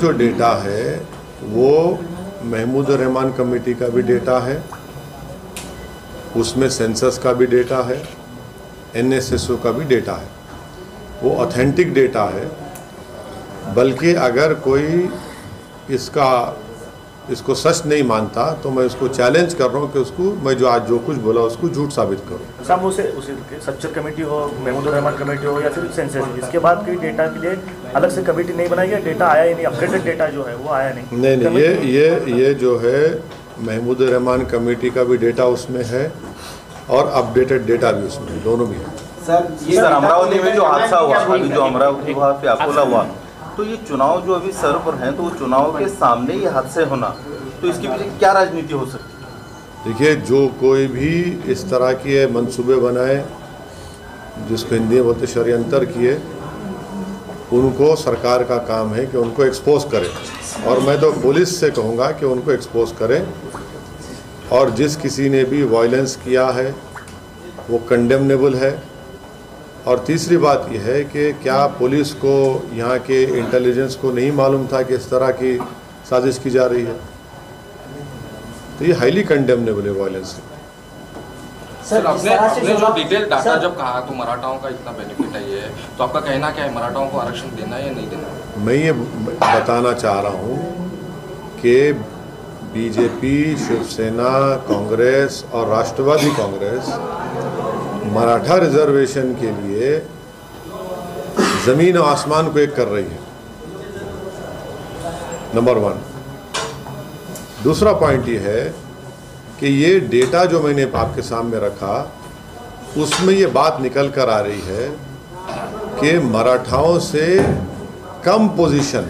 जो डेटा है वो महमूद रहमान कमेटी का भी डेटा है, उसमें सेंसस का भी डेटा है, NSSO का भी डेटा है। वो ऑथेंटिक डेटा है। बल्कि अगर कोई इसको सच नहीं मानता तो मैं उसको चैलेंज कर रहा हूँ कि उसको मैं जो कुछ बोला उसको झूठ साबित करूँ। साहब उसे स्ट्रक्चर कमेटी हो, महमूद रहमान कमेटी हो या फिर सेंसस, इसके बाद कोई डेटा के लिए अलग से कमेटी नहीं बनाई है? डेटा आया ही नहीं, अपडेटेड डेटा जो है वो आया नहीं। नहीं, ये जो है महमूद रहमान कमेटी का भी डेटा उसमें है और अपडेटेड डेटा भी उसमें है, दोनों भी है। सर अमरावती में जो हादसा हुआ, अभी जो अमरावती वहाँ पे अकोला हुआ, तो ये चुनाव जो अभी सर पर हैं, तो वो चुनाव के सामने ये हादसे होना, तो इसके पीछे क्या राजनीति हो सकती है? देखिए, जो कोई भी इस तरह के मंसूबे बनाए जिसको हिंदी में बोलते षड्यंत्र किए, उनको सरकार का काम है कि उनको एक्सपोज करें। और मैं तो पुलिस से कहूँगा कि उनको एक्सपोज करें, और जिस किसी ने भी वायलेंस किया है वो कंडेमनेबल है। और तीसरी बात यह है कि क्या पुलिस को, यहाँ के इंटेलिजेंस को नहीं मालूम था कि इस तरह की साजिश की जा रही है? तो ये हाईली कंडेमनेबल है वायलेंस। सर आपने जो डिटेल डाटा जब कहा तो मराठाओं का इतना बेनिफिट है ये, तो आपका कहना क्या है, मराठाओं को आरक्षण देना है या नहीं देना? मैं ये बताना चाह रहा हूँ कि बीजेपी, शिवसेना, कांग्रेस और राष्ट्रवादी कांग्रेस मराठा रिजर्वेशन के लिए ज़मीन और आसमान को एक कर रही है, नंबर 1। दूसरा पॉइंट ये है कि ये डेटा जो मैंने आपके सामने रखा, उसमें ये बात निकल कर आ रही है कि मराठाओं से कम पोजीशन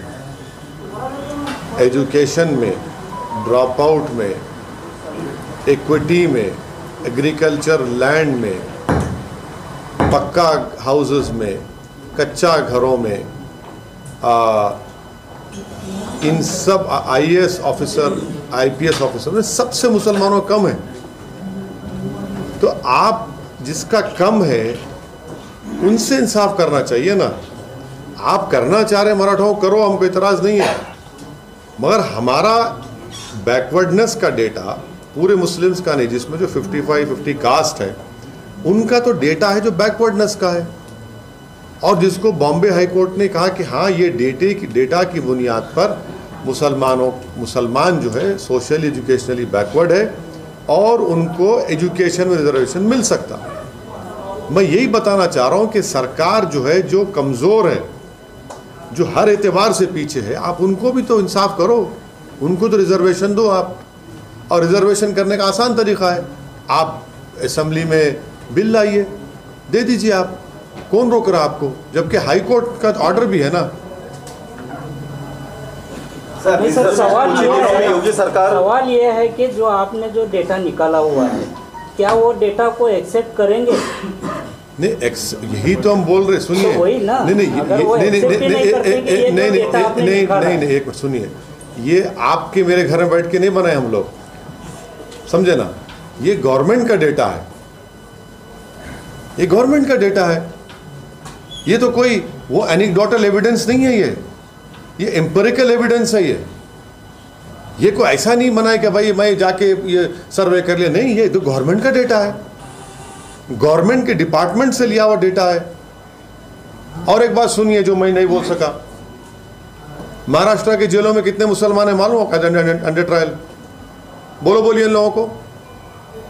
एजुकेशन में, ड्रॉप आउट में, इक्विटी में, एग्रीकल्चर लैंड में, पक्का हाउसेस में, कच्चा घरों में, इन सब IAS ऑफिसर, IPS ऑफिसर में सबसे मुसलमानों कम है। तो आप जिसका कम है उनसे इंसाफ करना चाहिए ना। आप करना चाह रहे मराठाओं करो, हमको इतराज़ नहीं है, मगर हमारा बैकवर्डनेस का डेटा पूरे मुस्लिम्स का नहीं, जिसमें जो 55-50 कास्ट है उनका तो डेटा है जो बैकवर्डनेस का है, और जिसको बॉम्बे हाई कोर्ट ने कहा कि हाँ ये डेटा की बुनियाद पर मुसलमान जो है सोशल एजुकेशनली बैकवर्ड है और उनको एजुकेशन में रिजर्वेशन मिल सकता। मैं यही बताना चाह रहा हूँ कि सरकार जो है, जो कमज़ोर है, जो हर एतबार से पीछे है, आप उनको भी तो इंसाफ करो, उनको तो रिजर्वेशन दो आप। और रिजर्वेशन करने का आसान तरीका है, आप असेंबली में बिल लाइए, दे दीजिए आप, कौन रोक रहा आपको? जबकि हाई कोर्ट का ऑर्डर भी है ना। सवाल ये है कि जो आपने जो डेटा निकाला हुआ है, क्या वो डेटा को एक्सेप्ट करेंगे? नहीं, यही तो हम बोल रहे, सुनिए। नहीं, एक मिनट सुनिए। ये आपके मेरे घर में बैठ के नहीं बनाए हम लोग, समझे ना। ये गवर्नमेंट का डेटा है, ये गवर्नमेंट का डेटा है। ये तो कोई वो एनेक्डोटल एविडेंस नहीं है, ये एम्पिरिकल एविडेंस है। ये कोई ऐसा नहीं बनाए कि भाई मैं जाके ये सर्वे कर लिया, नहीं, ये तो गवर्नमेंट का डेटा है, गवर्नमेंट के डिपार्टमेंट से लिया हुआ डेटा है। और एक बात सुनिए जो मैं नहीं बोल सका, महाराष्ट्र के जेलों में कितने मुसलमान है मालूम होगा अंडर ट्रायल? बोलिए इन लोगों को।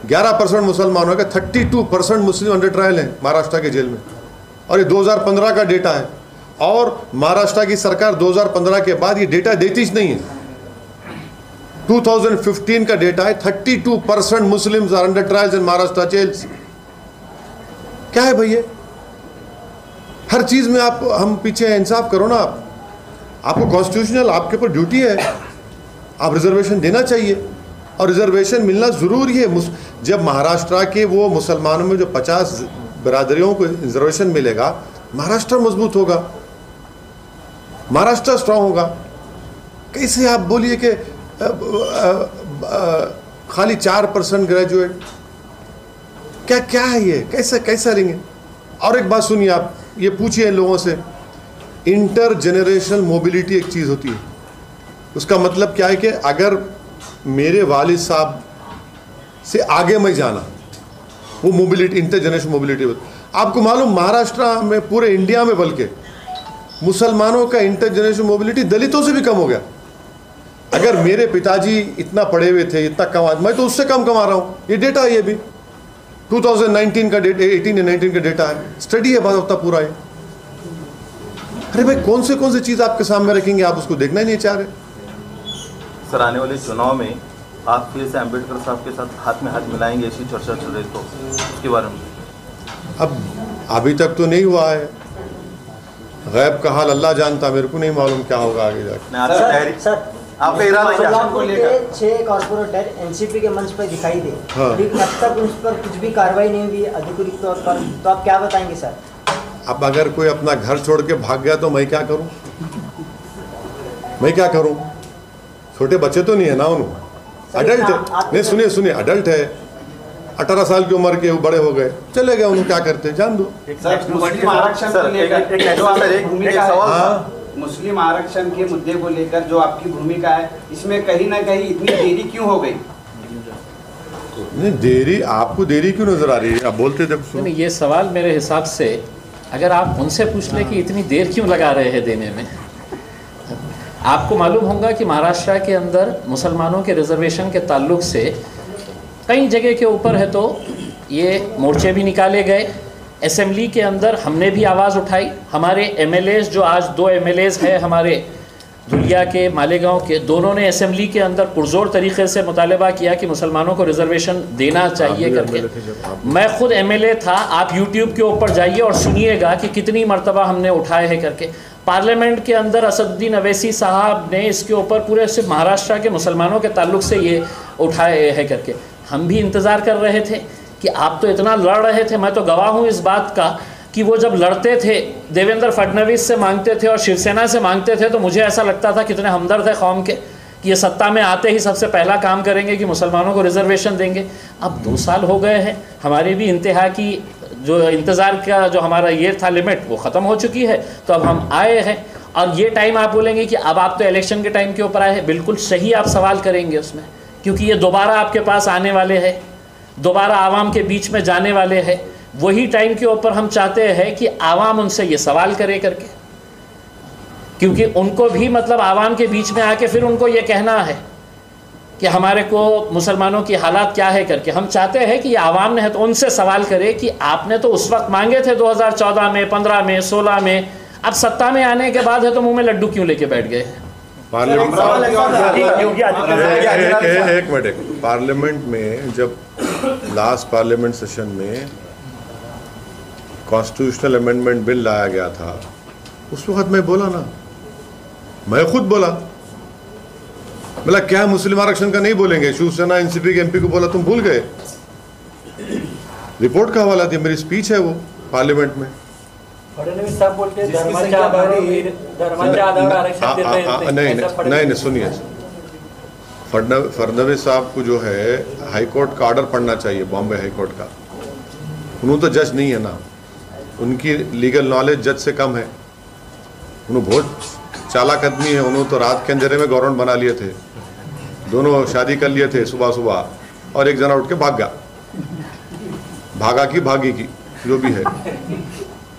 11% मुसलमानों का, 32% मुस्लिम अंडर ट्रायल है महाराष्ट्र के जेल में, और ये 2015 का डेटा है। और महाराष्ट्र की सरकार 2015 के बाद ये डेटा देती ही नहीं है। 2015 का डेटा है, 32% Muslims are under trials in Maharashtra jails. क्या है भैया? हर चीज में आप हम पीछे हैं, इंसाफ करो ना आप। आपको कॉन्स्टिट्यूशनल आपके ऊपर ड्यूटी है, आप रिजर्वेशन देना चाहिए, और रिजर्वेशन मिलना ज़रूरी है। जब महाराष्ट्र के वो मुसलमानों में जो 50 बिरादरियों को रिजर्वेशन मिलेगा, महाराष्ट्र मजबूत होगा, महाराष्ट्र स्ट्रांग होगा। कैसे आप बोलिए कि खाली 4% ग्रेजुएट, क्या है ये? कैसा लेंगे? और एक बात सुनिए, आप ये पूछिए लोगों से, इंटर जनरेशनल मोबिलिटी एक चीज़ होती है, उसका मतलब क्या है कि अगर मेरे वालिद साहब से आगे मैं जाना, वो मोबिलिटी, इंटरजेनरेशन मोबिलिटी, आपको मालूम महाराष्ट्र में, पूरे इंडिया में बल्कि मुसलमानों का इंटरजेनरेशन मोबिलिटी दलितों से भी कम हो गया। अगर मेरे पिताजी इतना पढ़े हुए थे, इतना कमा, मैं तो उससे कम कमा रहा हूँ। ये डेटा है, ये भी 2019 का डेटा, 18 या 19 का डेटा है, स्टडी है बात होता पूरा है। अरे भाई कौन से चीज़ आपके सामने रखेंगे, आप उसको देखना ही नहीं चाह रहे। सर आने वाले चुनाव में आप फिर से अम्बेडकर साहब के साथ हाथ में हाथ मिलाएंगे, ऐसी चर्चा चल रही, तो उसके बारे में? अब अभी तक तो नहीं हुआ है, गैब का हाल अल्लाह जानता, मेरे को नहीं मालूम क्या होगा आगे जाके। सर आपका इरादा क्या? 6 कॉर्पोरेटर एनसीपी के मंच पर दिखाई दे, हाँ। लेकिन अब तक उस पर कुछ भी कार्रवाई नहीं हुई अधिकृत तौर पर, तो आप क्या बताएंगे सर? अब अगर कोई अपना घर छोड़ के भाग गया तो मैं क्या करूं? मैं क्या करूं? छोटे बच्चे तो नहीं है ना, उन्होंने अडल्ट है। नहीं सुनिए, अडल्ट है, 18 साल की उम्र के, वो बड़े हो गए, चले गए, उन्होंने क्या करते जान दो। मुस्लिम आरक्षण को लेकर जो आपकी सवाल, मुस्लिम आरक्षण के मुद्दे को लेकर जो आपकी भूमिका है, इसमें कहीं ना कहीं इतनी देरी क्यों हो गई? नहीं देरी, आपको देरी क्यों नजर आ रही है? आप बोलते जब नहीं, ये सवाल मेरे हिसाब से अगर आप उनसे पूछ लें कि इतनी देर क्यों लगा रहे हैं देने में। आपको मालूम होगा कि महाराष्ट्र के अंदर मुसलमानों के रिजर्वेशन के ताल्लुक से कई जगह के ऊपर है तो ये मोर्चे भी निकाले गए, असेंबली के अंदर हमने भी आवाज़ उठाई। हमारे एमएलएज, जो आज 2 एमएलएज हैं हमारे धुलिया के, मालेगांव के, दोनों ने असेंबली के अंदर पुरजोर तरीके से मुतालबा किया कि मुसलमानों को रिजर्वेशन देना चाहिए करके। मैं खुद एमएलए था, आप यूट्यूब के ऊपर जाइए और सुनिएगा कि कितनी मरतबा हमने उठाए हैं करके। पार्लियामेंट के अंदर असदुद्दीन अवैसी साहब ने इसके ऊपर पूरे सिर्फ महाराष्ट्र के मुसलमानों के ताल्लुक से ये उठाए हैं करके। हम भी इंतज़ार कर रहे थे कि आप तो इतना लड़ रहे थे। मैं तो गवाह हूँ इस बात का कि वो जब लड़ते थे, देवेंद्र फडणवीस से मांगते थे और शिवसेना से मांगते थे, तो मुझे ऐसा लगता था कितने हमदर्द है कौम के कि ये सत्ता में आते ही सबसे पहला काम करेंगे कि मुसलमानों को रिजर्वेशन देंगे। अब 2 साल हो गए हैं, हमारी भी इंतहा की जो इंतज़ार का जो हमारा ये था लिमिट, वो ख़त्म हो चुकी है। तो अब हम आए हैं, और ये टाइम आप बोलेंगे कि अब आप तो इलेक्शन के टाइम के ऊपर आए हैं। बिल्कुल सही आप सवाल करेंगे उसमें, क्योंकि ये दोबारा आपके पास आने वाले हैं, दोबारा आवाम के बीच में जाने वाले हैं। वही टाइम के ऊपर हम चाहते हैं कि आवाम उनसे ये सवाल करे करके, क्योंकि उनको भी मतलब आवाम के बीच में आके फिर उनको ये कहना है कि हमारे को मुसलमानों की हालात क्या है करके। हम चाहते हैं कि आवाम ने है तो उनसे सवाल करे कि आपने तो उस वक्त मांगे थे 2014 में, 15 में, 16 में, अब सत्ता में आने के बाद है तो मुंह में लड्डू क्यों लेके बैठ गए? पार्लियामेंट में जब लास्ट पार्लियामेंट सेशन में कॉन्स्टिट्यूशनल अमेंडमेंट बिल लाया गया था, उस वक्त मैं बोला ना, मैं खुद बोला, बोला क्या मुस्लिम आरक्षण का नहीं बोलेंगे? शिवसेना एनसीपी के एमपी को बोला तुम भूल गए। रिपोर्ट का हवाला दिया, मेरी स्पीच है वो पार्लियामेंट में। फडणवीस साहब बोलते हैं धर्माच्या आधारावर आरक्षण देता है। नहीं सुनिए, फडणवीस साहब को जो है हाई कोर्ट का ऑर्डर पढ़ना चाहिए, बॉम्बे हाई कोर्ट का। उन्होंने तो जज नहीं है ना, उनकी लीगल नॉलेज जज से कम है। उन्होंने बहुत चालाक आदमी है, उन्होंने तो रात के अंधेरे में गवर्नमेंट बना लिए थे, दोनों शादी कर लिए थे सुबह सुबह, और एक जना उठ के भाग गया, भागा की भागी की जो भी है।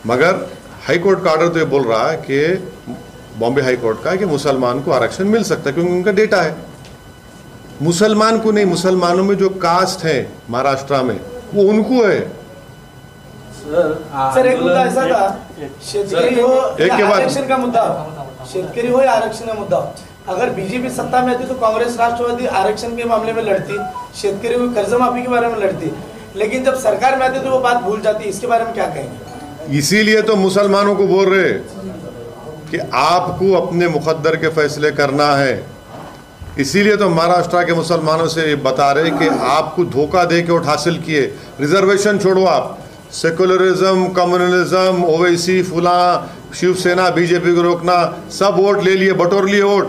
मगर हाई कोर्ट का ऑर्डर तो ये बोल रहा है कि बॉम्बे हाई कोर्ट का कि मुसलमान को आरक्षण मिल सकता है, क्योंकि उनका डेटा है। मुसलमान को नहीं, मुसलमानों में जो कास्ट है महाराष्ट्र में वो उनको है। सर एक मुद्दा ऐसा था, शेतकरी हो या आरक्षण का मुद्दा, शेतकरी हो या आरक्षण का मुद्दा, अगर बीजेपी सत्ता में आती तो कांग्रेस राष्ट्रवादी आरक्षण के मामले में लड़ती, शेतकरी को कर्ज माफी के बारे में लड़ती, लेकिन जब सरकार में आती तो वो बात भूल जाती। इसके बारे में क्या कहेंगे? इसीलिए तो मुसलमानों को बोल रहे कि आपको अपने मुकद्दर के फैसले करना है। इसीलिए तो महाराष्ट्र के मुसलमानों से बता रहे कि आपको धोखा दे के वोट हासिल किए। रिजर्वेशन छोड़ो, आप सेकुलरिज्म, कम्युनलिज्म, ओवैसी, फुला, शिवसेना, बीजेपी को रोकना, सब वोट ले लिए, बटोर लिए वोट,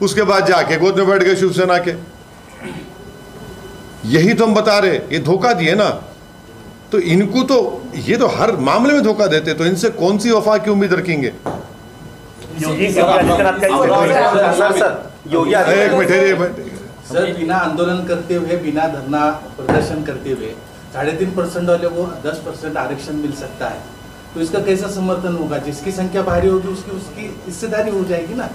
उसके बाद जाके गोद में बैठ गए शिवसेना के। यही तो हम बता रहे, ये धोखा दिए ना। तो इनको तो ये तो हर मामले में धोखा देते, तो इनसे कौन सी वफा की उम्मीद रखेंगे? योगी आदित्यनाथ का योगी एक मिनट सर, बिना आंदोलन करते हुए, बिना धरना प्रदर्शन करते हुए 3.5% वाले को 10% आरक्षण मिल सकता है, तो इसका कैसा समर्थन होगा? जिसकी संख्या भारी होगी उसकी हिस्सेदारी हो जाएगी ना।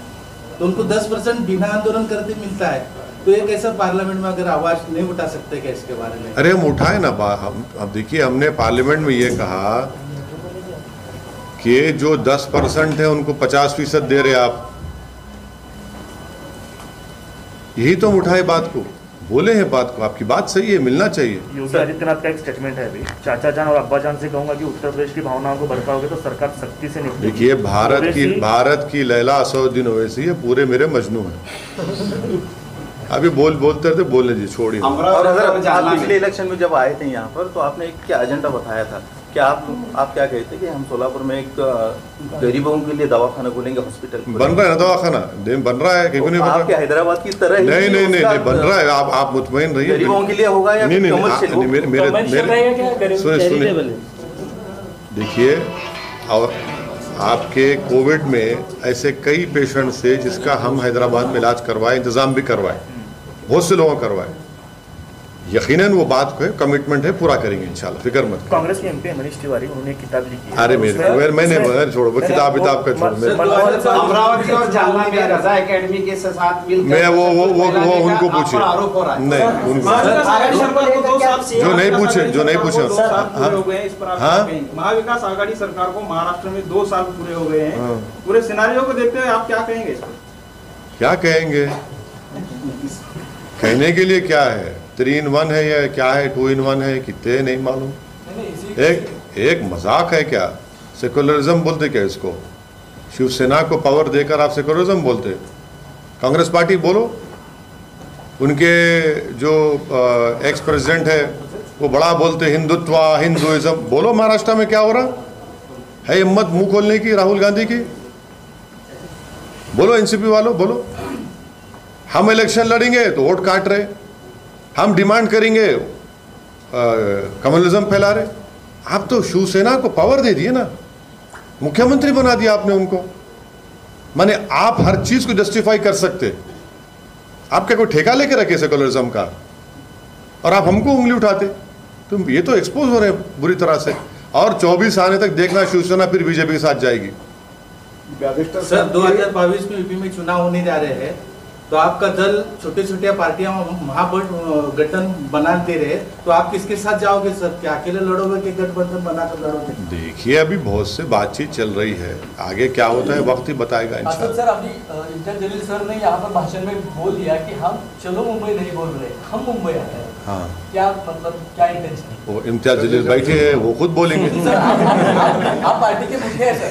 तो उनको 10% बिना आंदोलन करते मिलता है, तो एक ऐसा पार्लियामेंट में अगर आवाज नहीं उठा सकते क्या इसके बारे में? अरे हम उठाए ना, हम अब देखिए, हमने पार्लियामेंट में ये कहा कि जो 10% है उनको 50% दे रहे आप। यही तो हम उठाए बात को, बोले हैं बात को, आपकी बात सही है, मिलना चाहिए। योगी आदित्यनाथ का एक स्टेटमेंट है अभी, चाचा जान और अब्बा जान से कहूंगा कि उत्तर प्रदेश की भावनाओं को भड़काओगे तो सरकार सख्ती से निपटेगी। देखिए, भारत की लैला असदुद्दीन ओवैसी है, पूरे मेरे मजनू हैं। अभी बोलते थे, बोलने जी, छोड़िए। और अगर आप पिछले इलेक्शन में जब आए थे यहाँ पर, तो आपने एक क्या एजेंडा बताया था? क्या आप क्या कहते कि हम सोलापुर में एक गरीबों के लिए दवाखाना खोलेंगे, हॉस्पिटल बन रहा है ना, दवाखाना बन रहा है, क्यों नहीं बन रहा? आपके हैदराबाद की तरह नहीं बन रहा है, आप मुतमईन रहिए। गरीबों के लिए होगा या सुनिए, देखिए, और आपके कोविड में ऐसे कई पेशेंट से जिसका हम हैदराबाद में इलाज करवाए, इंतजाम भी करवाए, बहुत से लोगों करवाए। यकीनन वो बात को है, कमिटमेंट है, पूरा करेंगे इंशाल्लाह, फिक्र मत। कांग्रेस के एमपी मनीष तिवारी, उन्होंने एक किताब लिखी है। अरे मैंने छोड़ो वो किताब का छोड़ो, अमरावती और जालना में रजा एकेडमी के साथ मिलकर मैं वो उनको पूछे, नहीं उनको जो नहीं पूछे। हाँ, महाविकास आघाड़ी सरकार को महाराष्ट्र में 2 साल पूरे हो गए हैं, पूरे सिनारियो को देखते हुए आप क्या कहेंगे इस पर? क्या कहेंगे? कहने के लिए क्या है? 3 in 1 है या क्या है? 2 in 1 है, कितने नहीं मालूम। एक मजाक है क्या? सेकुलरिज्म बोलते क्या इसको? शिवसेना को पावर देकर आप सेकुलरिज्म बोलते? कांग्रेस पार्टी बोलो, उनके जो एक्स प्रेसिडेंट है वो बड़ा बोलते हिंदुत्व, हिंदुइज्म। बोलो महाराष्ट्र में क्या हो रहा है? हिम्मत मुंह खोलने की राहुल गांधी की? बोलो एनसीपी वालों, बोलो। हम इलेक्शन लड़ेंगे तो वोट काट रहे, हम डिमांड करेंगे कम्युनिज्म फैला रहे। आप तो शिवसेना को पावर दे दिए ना, मुख्यमंत्री बना दिया आपने उनको। माने आप हर चीज को जस्टिफाई कर सकते। आप क्या कोई ठेका लेके रखे सेकुलरिज्म का? और आप हमको उंगली उठाते। तो ये तो एक्सपोज हो रहे हैं बुरी तरह से। और 24 आने तक देखना, शिवसेना फिर बीजेपी के साथ जाएगी। सर, 2022 में यूपी में चुनाव होने जा रहे हैं, तो आपका दल छोटे छोटे पार्टियां महागठबंधन बना दे रहे, तो आप किसके साथ जाओगे सर? क्या अकेले लड़ोगे कि गठबंधन बनाकर लड़ोगे? देखिए, अभी बहुत से बातचीत चल रही है, आगे क्या होता है वक्त ही बताएगा इंशाल्लाह। सर, अभी इम्तियाज जलील सर ने यहाँ पर भाषण में बोल दिया कि हम चलो मुंबई नहीं बोल रहे, हम मुंबई आ रहे हैं। हाँ, क्या मतलब, क्या इंटेंशन? वो इम्तियाज जलील बैठे हैं, वो खुद बोलेंगे। आप पार्टी के मुखिया हैं सर,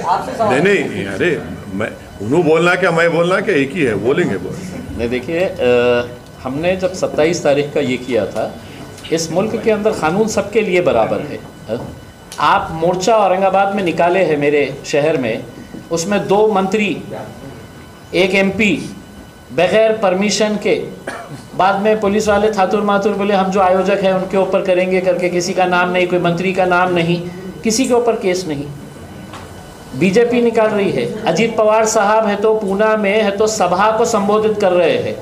आपसे नहीं, अरे मैं उन्होंने बोलना क्या, मैं बोलना क्या, एक ही है, बोलेंगे। नहीं, देखिए, हमने जब 27 तारीख का ये किया था, इस मुल्क के अंदर कानून सबके लिए बराबर है। आप मोर्चा औरंगाबाद में निकाले हैं मेरे शहर में, उसमें 2 मंत्री, 1 MP बगैर परमिशन के, बाद में पुलिस वाले थातुर मातुर बोले हम जो आयोजक हैं उनके ऊपर करेंगे करके, किसी का नाम नहीं, कोई मंत्री का नाम नहीं, किसी के ऊपर केस नहीं। बीजेपी निकाल रही है। अजीत पवार साहब है तो पूना में है तो सभा को संबोधित कर रहे हैं।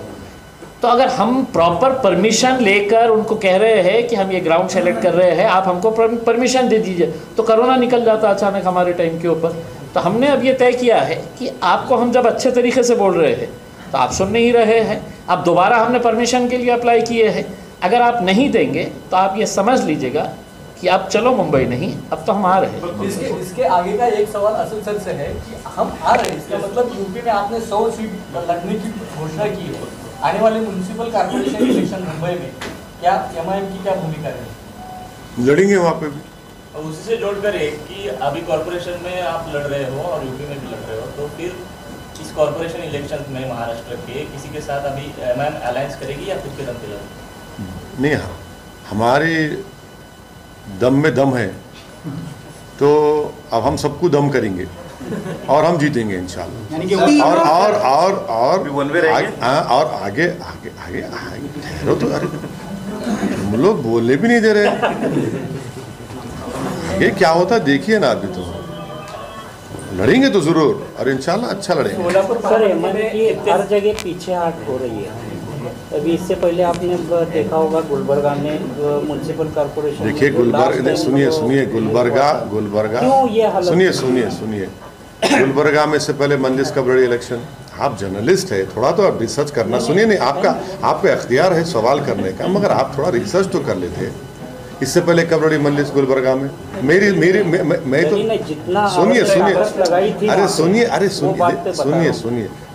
तो अगर हम प्रॉपर परमिशन लेकर उनको कह रहे हैं कि हम ये ग्राउंड सेलेक्ट कर रहे हैं, आप हमको परमिशन दे दीजिए, तो कोरोना निकल जाता अचानक हमारे टाइम के ऊपर। तो हमने अब ये तय किया है कि आपको हम जब अच्छे तरीके से बोल रहे हैं तो आप सुन नहीं रहे हैं। अब दोबारा हमने परमिशन के लिए अप्लाई किए हैं, अगर आप नहीं देंगे तो आप ये समझ लीजिएगा कि आप चलो मुंबई नहीं, अब तो हम आ रहे हैं। इसके आगे का एक सवाल असल सर से है कि हम आ रहे हैं, इसका मतलब यूपी में आपने 100 सीट लड़ने की घोषणा की है। आने वाले म्युनिसिपल कॉर्पोरेशन इलेक्शन मुंबई में क्या MIM की क्या भूमिका है? लड़ेंगे वहाँ पे भी। और उसी से जोड़कर एक कि अभी कॉर्पोरेशन में आप लड़ रहे हो और यूपी में भी लड़ रहे हो, तो फिर इस कॉर्पोरेशन इलेक्शन में महाराष्ट्र के किसी के साथ अभी MIM अलायंस करेगी या खुद के दम पे लड़ेगी? नहीं, हमारे दम में दम है, तो अब हम सबको दम करेंगे और हम जीतेंगे इंशाल्लाह। और आगे ठहरो तो, अरे तुम लोग बोलने भी नहीं दे रहे। आगे क्या होता देखिए ना, अभी तो लड़ेंगे तो जरूर, और इंशाल्लाह अच्छा लड़ेंगे। सर एमएनए की हर जगह पीछे हट हो रही है। अभी इससे पहले आपने देखा होगा गुलबर्गा में म्युनिसिपल कॉर्पोरेशन, देखिए गुलबर्गा, सुनिए गुलबर्गा सुनिए गुलबर्गा में से पहले मंदिर कबड्डी इलेक्शन, आप जर्नलिस्ट है, थोड़ा तो आप रिसर्च करना। सुनिए नहीं, आपका इख्तियार है सवाल करने का, मगर आप थोड़ा रिसर्च तो कर लेते। इससे पहले कबड्डी मंदिर गुलबर्गा में मैं तो सुनिए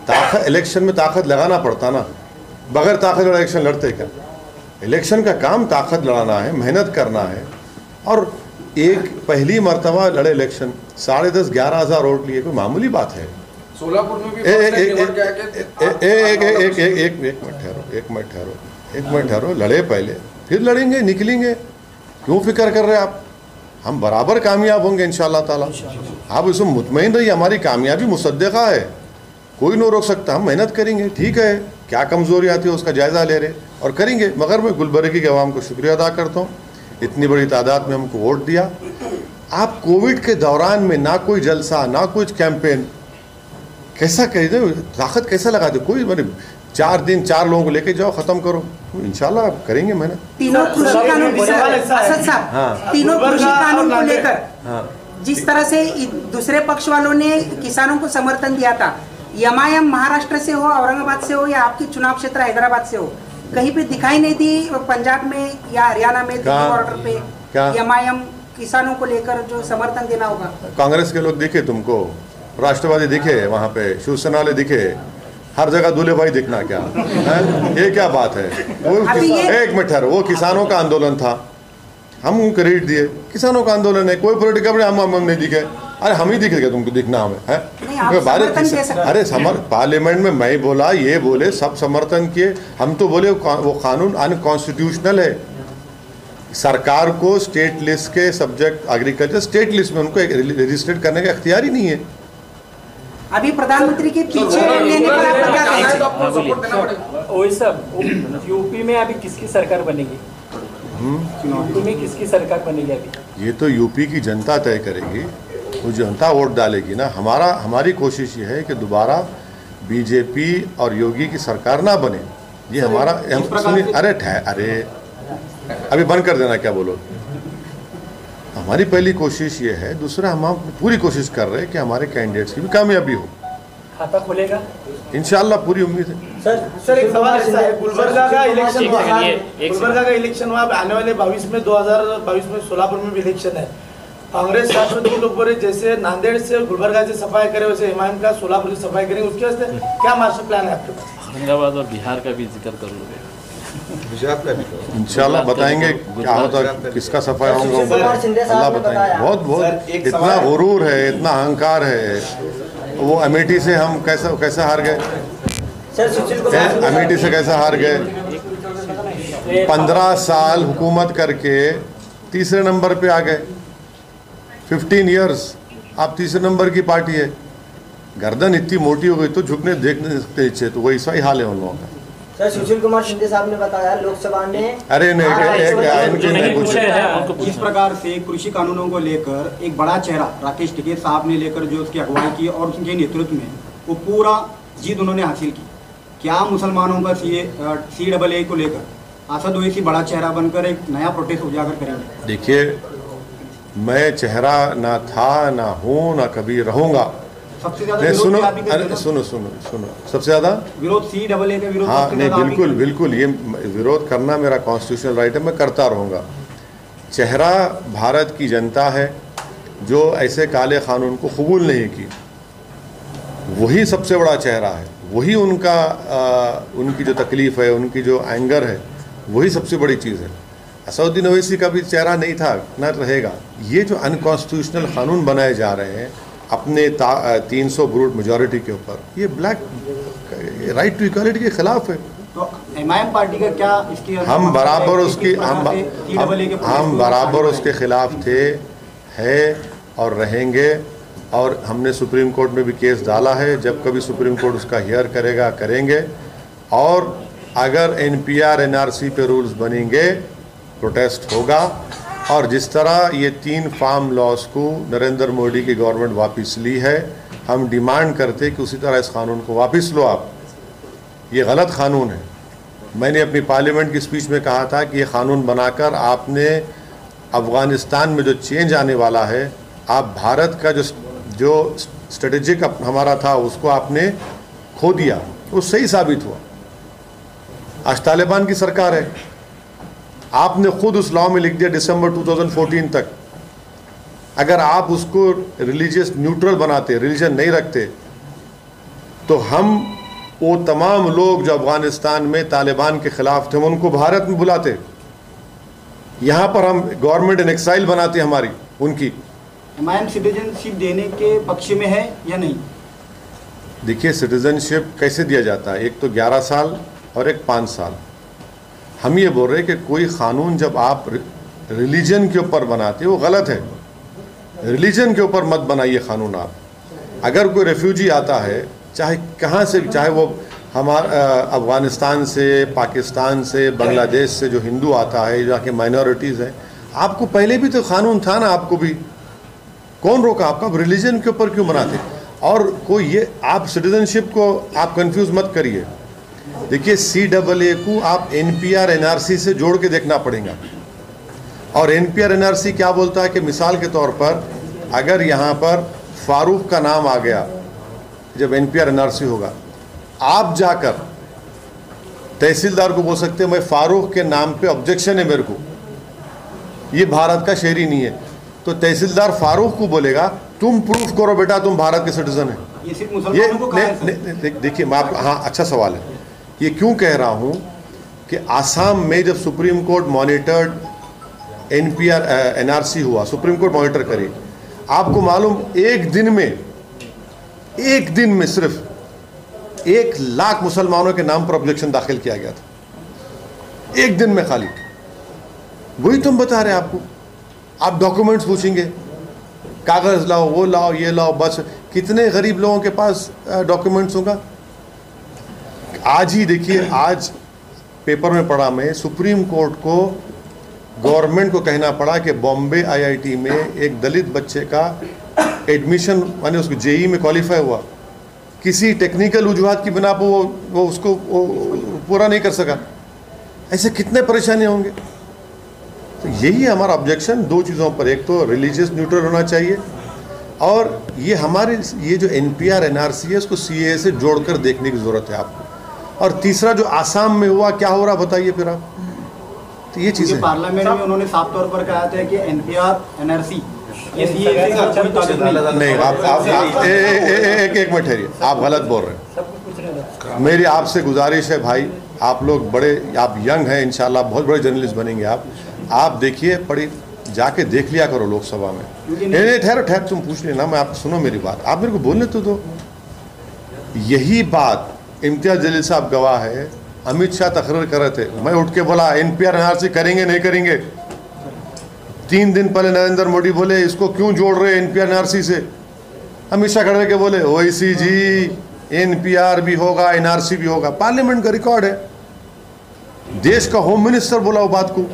ताकत, इलेक्शन में ताकत लगाना पड़ता ना, बगैर ताकत इलेक्शन लड़ते क्या? इलेक्शन का काम ताकत लड़ाना है, मेहनत करना है। और एक पहली मर्तबा लड़े इलेक्शन, 10,500-11,000 वोट लिए, कोई मामूली बात है। सोलापुर में भी एक मिनट ठहरो, लड़े पहले फिर लड़ेंगे, निकलेंगे, क्यों फिक्र कर रहे हैं आप? हम बराबर कामयाब होंगे इंशाअल्लाह ताला। आप इसमें मुतमईन रहिए, हमारी कामयाबी मुसद्दक़ा है, कोई नहीं रोक सकता। हम मेहनत करेंगे, ठीक है, क्या कमज़ोरी आती है उसका जायज़ा ले रहे और करेंगे। मगर मैं गुलबर्गा के अवाम को शुक्रिया अदा करता हूँ, इतनी बड़ी तादाद में हमको वोट दिया। आप कोविड के दौरान में ना कोई जलसा, ना कोई कैंपेन, कैसा कह दे, ताकत कैसा लगा दे? कोई मैंने 4 दिन 4 लोगों को लेके जाओ, ख़त्म करो, इंशाल्लाह आप करेंगे मेहनत। तीनों कृषि कानून तीनों कृषि कानून को लेकर जिस तरह से दूसरे पक्ष वालों ने किसानों को समर्थन दिया था, एमआईएम महाराष्ट्र से हो, औरंगाबाद से हो, या आपकी चुनाव क्षेत्र हैदराबाद से हो, कहीं पे दिखाई नहीं दी पंजाब में या हरियाणा में बॉर्डर पे एमआईएम किसानों को लेकर जो समर्थन देना होगा। कांग्रेस के लोग दिखे तुमको, राष्ट्रवादी दिखे, वहाँ पे शिवसेना वाले दिखे, हर जगह दूल्हे भाई दिखना क्या है? ये क्या बात है? एक मिनट ठहरो, वो किसानों का आंदोलन था, हम क्रेडिट दिए, किसानों का आंदोलन है, कोई पॉलिटिकल हम नहीं दिखे। अरे हम ही दिखे क्या तुमको दिखना हमें है? अरे पार्लियामेंट में मैं बोला, ये बोले, सब समर्थन किए। हम तो बोले वो कानून अनकॉन्स्टिट्यूशनल है। सरकार को स्टेट लिस्ट के सब्जेक्ट एग्रीकल्चर स्टेट लिस्ट में उनको रजिस्टर्ड करने का इख्तियार ही नहीं है। अभी प्रधानमंत्री के पीछे लेने पर आपका क्या कहना है? यूपी में अभी किसकी सरकार बनेगी? यूपी में किसकी सरकार बनेगी अभी? ये तो यूपी की जनता तय करेगी, वो जनता वोट डालेगी ना। हमारी कोशिश ये है कि दोबारा बीजेपी और योगी की सरकार ना बने। ये हमारा अरे अभी बंद कर देना, क्या बोलो? हमारी पहली कोशिश ये है। दूसरा, हम पूरी कोशिश कर रहे हैं कि हमारे कैंडिडेट्स की भी कामयाबी हो। खाता खुलेगा इंशाल्लाह, पूरी उम्मीद है। सर एक सवाल ऐसा है, गुलबर्गा का इलेक्शन हुआ, आने वाले 22 में 2022 में सोलापुर में भी इलेक्शन है। कांग्रेस राष्ट्रवादी लोग बोले जैसे नांदेड़ से गुलबर्गा से सफाई करे, वैसे एमआईएम का सोलापुर से सफाई करेंगे, उसके वास्ते क्या मास्टर प्लान है आपके पास? औरंगाबाद और बिहार का भी जिक्र करोगे? इंशाल्लाह बताएंगे क्या होता है, किसका सफाई होगा अल्लाह बताएंगे। बहुत इतना गुरूर है, इतना अहंकार है। वो अमेठी से हम कैसा हार गए? अमेठी से कैसा हार गए? 15 साल हुकूमत करके तीसरे नंबर पे आ गए। 15 इयर्स आप तीसरे नंबर की पार्टी है। गर्दन इतनी मोटी हो गई तो झुकने देख नहीं सकते इच्छे, तो वैसा ही हाल है उन लोगों का। सर सुशील कुमार शिंदे साहब ने बताया लोकसभा में, अरे नहीं, इस प्रकार से कृषि कानूनों को लेकर एक बड़ा चेहरा राकेश टिकैत साहब ने लेकर जो उसकी अगुवाई की और उनके नेतृत्व में वो पूरा जीत उन्होंने हासिल की। क्या मुसलमानों का CAA को लेकर असद ओवैसी बड़ा चेहरा बनकर एक नया प्रोटेस्ट उजागर करेंगे? देखिए, मैं चेहरा ना था, ना हूँ, ना कभी रहूँगा। सबसे ज्यादा सुनो, सबसे ज्यादा विरोध CAA का विरोध। हाँ नहीं, बिल्कुल ये विरोध करना मेरा कॉन्स्टिट्यूशनल राइट है, मैं करता रहूँगा। चेहरा भारत की जनता है जो ऐसे काले कानून को कबूल नहीं की, वही सबसे बड़ा चेहरा है। वही उनकी जो तकलीफ़ है, उनकी जो एंगर है, वही सबसे बड़ी चीज़ है। असदुद्दीन ओवैसी का भी चेहरा नहीं था, न रहेगा। ये जो अनकॉन्स्टिट्यूशनल कानून बनाए जा रहे हैं अपने 300 ब्रूट मेजॉरिटी के ऊपर, ये ब्लैक राइट टू इक्वालिटी के खिलाफ है। तो एमआईएम पार्टी का क्या इसकी हम बराबर उसके खिलाफ थे, है और रहेंगे। और हमने सुप्रीम कोर्ट में भी केस डाला है, जब कभी सुप्रीम कोर्ट उसका हियर करेगा करेंगे। और अगर NPR NRC पे रूल्स बनेंगे, प्रोटेस्ट होगा। और जिस तरह ये 3 फार्म लॉस को नरेंद्र मोदी की गवर्नमेंट वापस ली है, हम डिमांड करते कि उसी तरह इस कानून को वापस लो आप। ये गलत कानून है। मैंने अपनी पार्लियामेंट की स्पीच में कहा था कि ये कानून बनाकर आपने अफ़गानिस्तान में जो चेंज आने वाला है, आप भारत का जो स्ट्रेटेजिक हमारा था उसको आपने खो दिया। वो सही साबित हुआ। आज तालिबान की सरकार है, आपने खुद उस लॉ में लिख दिया दिसंबर 2014 तक। अगर आप उसको रिलीजियस न्यूट्रल बनाते, रिलीजन नहीं रखते, तो हम वो तमाम लोग जो अफगानिस्तान में तालिबान के खिलाफ थे उनको भारत में बुलाते, यहाँ पर हम गवर्नमेंट इन एक्साइल बनाते हमारी उनकी। एमआईएम सिटीजनशिप देने के पक्ष में है या नहीं? देखिए, सिटीजनशिप कैसे दिया जाता है, एक तो 11 साल और एक 5 साल। हम ये बोल रहे हैं कि कोई कानून जब आप रिलीजन के ऊपर बनाते वो गलत है। रिलीजन के ऊपर मत बनाइए कानून आप। अगर कोई रेफ्यूजी आता है, चाहे कहाँ से, चाहे वो हमारा अफ़गानिस्तान से, पाकिस्तान से, बांग्लादेश से जो हिंदू आता है, जहाँ के माइनॉरिटीज़ हैं, आपको पहले भी तो कानून था ना, आपको भी कौन रोका आपका? रिलीजन के ऊपर क्यों बनाते? और कोई ये आप सिटीजनशिप को आप कंफ्यूज मत करिए। देखिए, CAA को आप NPR NRC से जोड़ के देखना पड़ेगा। और NPR NRC क्या बोलता है कि मिसाल के तौर पर अगर यहाँ पर फारूक का नाम आ गया, जब NPR NRC होगा, आप जाकर तहसीलदार को बोल सकते हैं मैं फारूक के नाम पे ऑब्जेक्शन है मेरे को, ये भारत का शहरी नहीं है, तो तहसीलदार फारूक को बोलेगा तुम प्रूफ करो बेटा तुम भारत के सिटीजन है। ये सिर्फ मुसलमानों को कहा है? देखिए मैं आप, हाँ अच्छा सवाल है। ये क्यों कह रहा हूँ कि आसाम में जब supreme court monitored NPR NRC हुआ, सुप्रीम कोर्ट मॉनिटर करे, आपको मालूम एक दिन में सिर्फ 1 लाख मुसलमानों के नाम पर ऑब्जेक्शन दाखिल किया गया था, एक दिन में खाली। वही तुम बता रहे हैं आपको। आप डॉक्यूमेंट्स पूछेंगे, कागज़ लाओ, वो लाओ, ये लाओ, बस कितने गरीब लोगों के पास डॉक्यूमेंट्स होगा। आज ही देखिए, आज पेपर में पढ़ा मैं, सुप्रीम कोर्ट को गवर्नमेंट को कहना पड़ा कि बॉम्बे IIT में एक दलित बच्चे का एडमिशन, माने उसको JEE में क्वालिफाई हुआ, किसी टेक्निकल वजूहात की बिना पर वो उसको पूरा नहीं कर सका। ऐसे कितने परेशानी होंगे। तो यही हमारा ऑब्जेक्शन 2 चीज़ों पर, एक तो रिलीजियस न्यूट्रल होना चाहिए, और ये हमारे ये जो NPR NRC है उसको CAA से जोड़कर देखने की ज़रूरत है आपको। और तीसरा जो आसाम में हुआ, क्या हो रहा बताइए फिर आप। तो ये चीज़ें पार्लियामेंट में उन्होंने साफ तौर पर कहा था कि NPR NRC ये CAA का कोई ताल्लुक नहीं। आप एक मिनट ठहरिए, आप गलत बोल रहे हैं। मेरी आपसे गुजारिश है भाई, आप लोग बड़े, आप यंग हैं, इंशाल्लाह बहुत बड़े जर्नलिस्ट बनेंगे आप देखिए, पढ़ी जाके देख लिया करो लोकसभा में। नहीं ठहर तुम पूछ लेना, मैं आप सुनो मेरी बात, आप मेरे को बोलने तो दो। यही बात इम्तियाज जलील साहब गवाह है, अमित शाह तकरीर कर रहे थे, मैं उठ के बोला NPR NRC करेंगे नहीं करेंगे। 3 दिन पहले नरेंद्र मोदी बोले इसको क्यों जोड़ रहे NPR NRC से, अमित शाह खड़े के बोले ओवैसी जी NPR भी होगा NRC भी होगा। पार्लियामेंट का रिकॉर्ड है, देश का होम मिनिस्टर बोला वो बात को,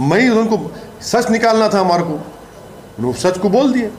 मैं ही उनको सच निकालना था हमारे को, सच को बोल दिए।